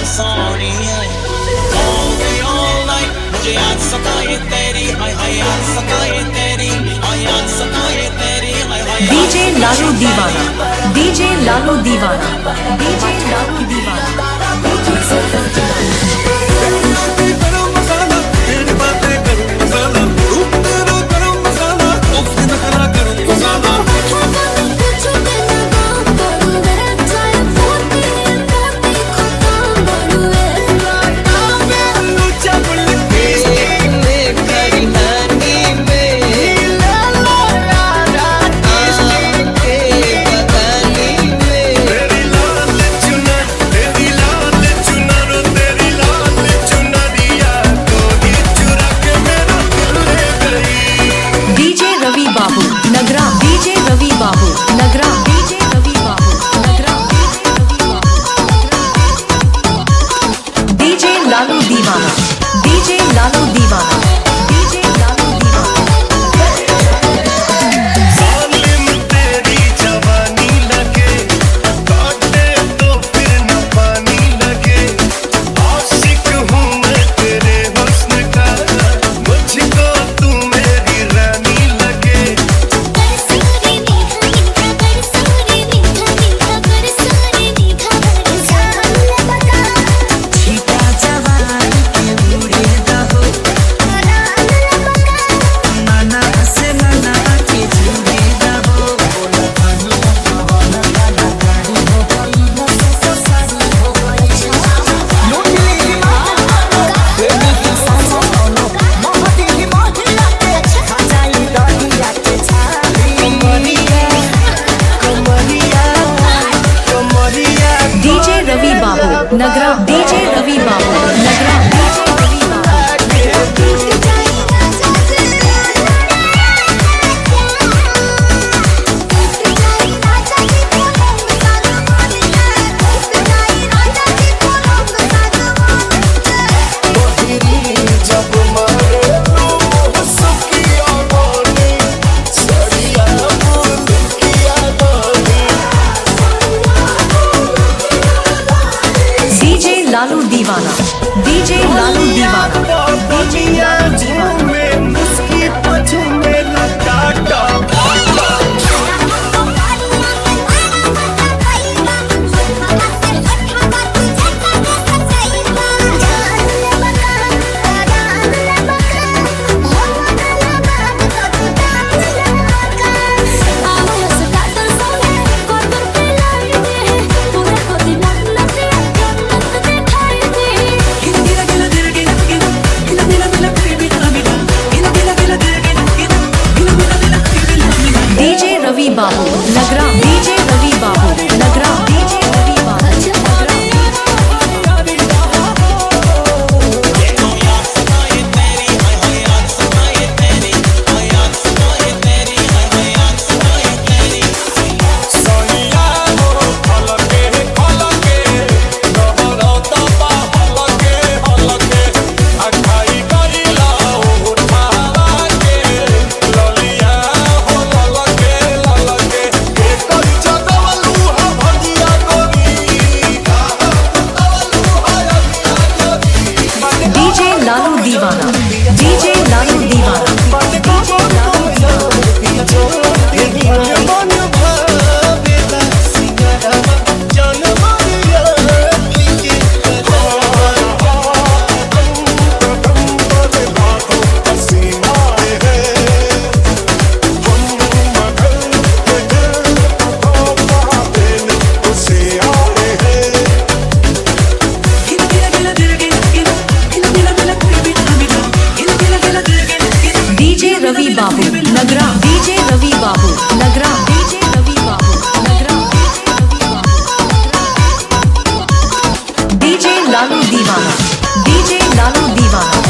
सोनी है all day all night मुझे याद सताए तेरी हाय हाय याद सताए तेरी हाय याद सताए तेरी हाय हाय डीजे लालू दीवाना डीजे लालू दीवाना डीजे लालू दीवाना लालू दीवाना डीजे लालू दीवाना डीजे लालू दीवाना जालिम तेरी जवानी लगे काटे तो फिर न पानी लगे आशिक हूँ मैं तेरे हुस्न का मुझको तू मेरी रानी लगे नगरा डीजे रवि बाबू नगरा लालू दीवाना डीजे लालू दीवाना डीजे लालू बाबू नगरा डीजे रवि बाबू नगरा डीजे रवि बाबू लालू दीवाना डीजे लालू दीवाना रवि बाबू नगरा डीजे रवि बाबू नगरा डीजे रवि बाबू नगरा डीजे लालू दीवाना डीजे लालू दीवाना